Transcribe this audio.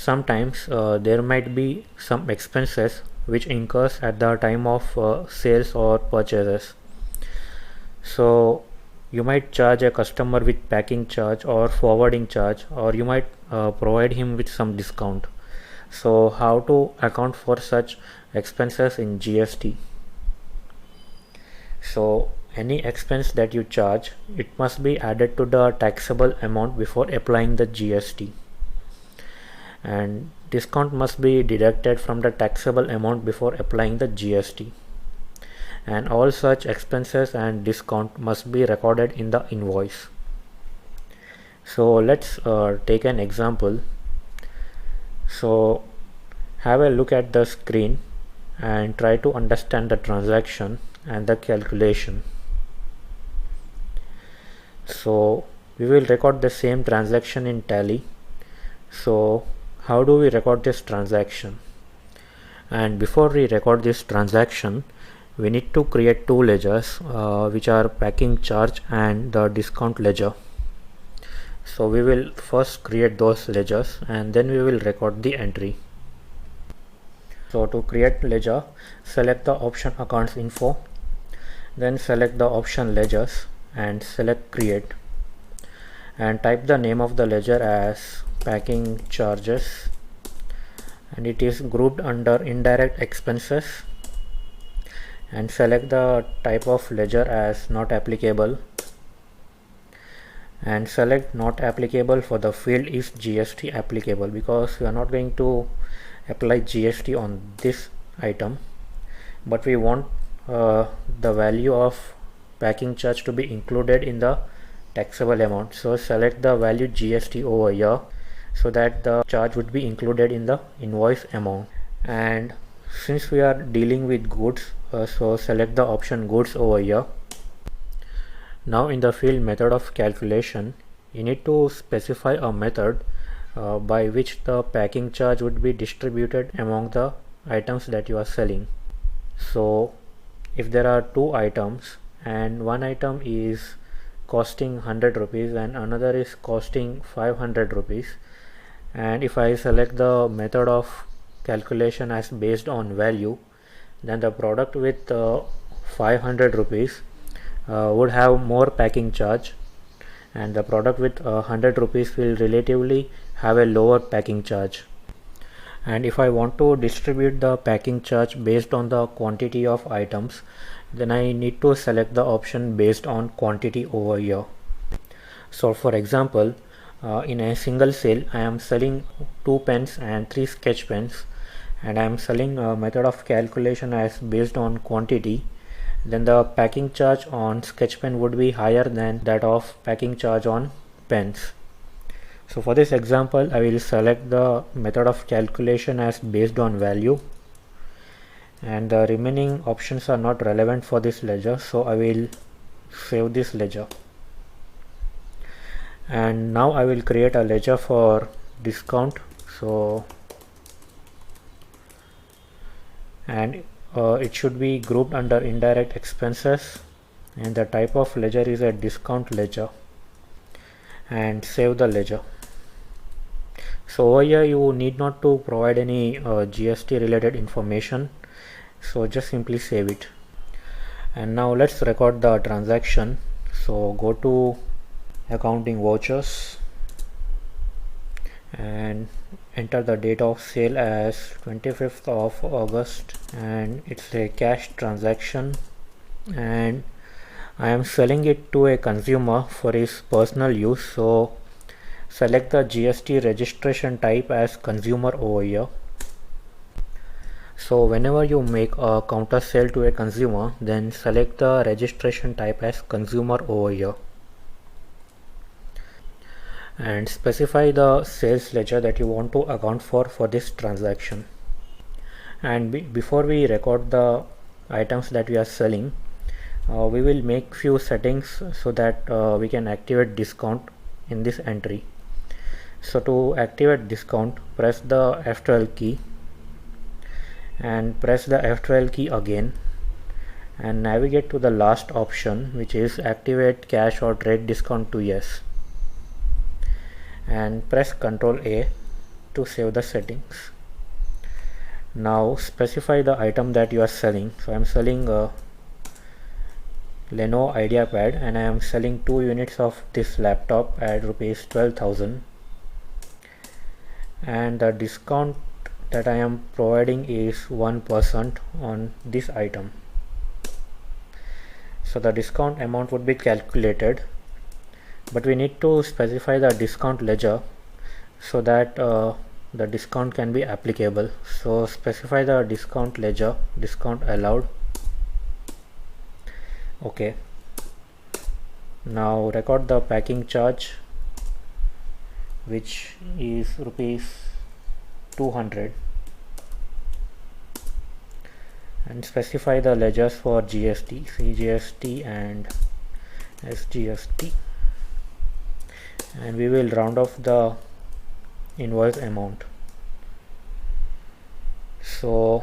sometimes there might be some expenses which incurs at the time of sales or purchases. So you might charge a customer with packing charge or forwarding charge, or you might provide him with some discount. So how to account for such expenses in GST? So any expense that you charge, it must be added to the taxable amount before applying the GST, and discount must be deducted from the taxable amount before applying the GST, and all such expenses and discount must be recorded in the invoice. So let's take an example. So have a look at the screen and try to understand the transaction and the calculation. So we will record the same transaction in Tally. So how do we record this transaction? And before we record this transaction, we need to create two ledgers which are packing charge and the discount ledger. So we will first create those ledgers and then we will record the entry. So to create ledger, select the option accounts info, then select the option ledgers and select create, and type the name of the ledger as packing charges, and it is grouped under indirect expenses, and select the type of ledger as not applicable, and select not applicable for the field is GST applicable, because we are not going to apply GST on this item, but we want the value of packing charge to be included in the taxable amount. So select the value GST over here so that the charge would be included in the invoice amount. And since we are dealing with goods, so select the option goods over here. Now in the field method of calculation, you need to specify a method by which the packing charge would be distributed among the items that you are selling. So if there are two items and one item is costing 100 rupees and another is costing 500 rupees, and if I select the method of calculation as based on value, then the product with 500 rupees would have more packing charge, and the product with 100 rupees will relatively have a lower packing charge. And if I want to distribute the packing charge based on the quantity of items, then I need to select the option based on quantity over here. So for example, in a single sale I am selling 2 pens and 3 sketch pens, and I am selling a method of calculation as based on quantity, then the packing charge on sketch pen would be higher than that of packing charge on pens. So for this example, I will select the method of calculation as based on value, and the remaining options are not relevant for this ledger, so I will save this ledger. And now I will create a ledger for discount. So and it should be grouped under indirect expenses, and the type of ledger is a discount ledger, and save the ledger. So over here you need not to provide any GST related information, so just simply save it. And now let's record the transaction. So go to accounting vouchers and enter the date of sale as 25th of August, and it's a cash transaction, and I am selling it to a consumer for his personal use. So select the GST registration type as consumer over here. So whenever you make a counter sale to a consumer, then select the registration type as consumer over here, and specify the sales ledger that you want to account for this transaction. And before we record the items that we are selling, we will make few settings so that we can activate discount in this entry. So to activate discount, press the F12 key and press the F12 key again, and navigate to the last option, which is activate cash or trade discount to yes, and press Ctrl A, to save the settings. Now specify the item that you are selling. So I am selling a Lenovo IdeaPad and I am selling 2 units of this laptop at rupees 12,000, and the discount that I am providing is 1% on this item. So the discount amount would be calculated, but we need to specify the discount ledger so that the discount can be applicable. So specify the discount ledger, discount allowed. Okay, now record the packing charge, which is rupees 200, and specify the ledgers for GST, CGST and SGST, and we will round off the invoice amount. So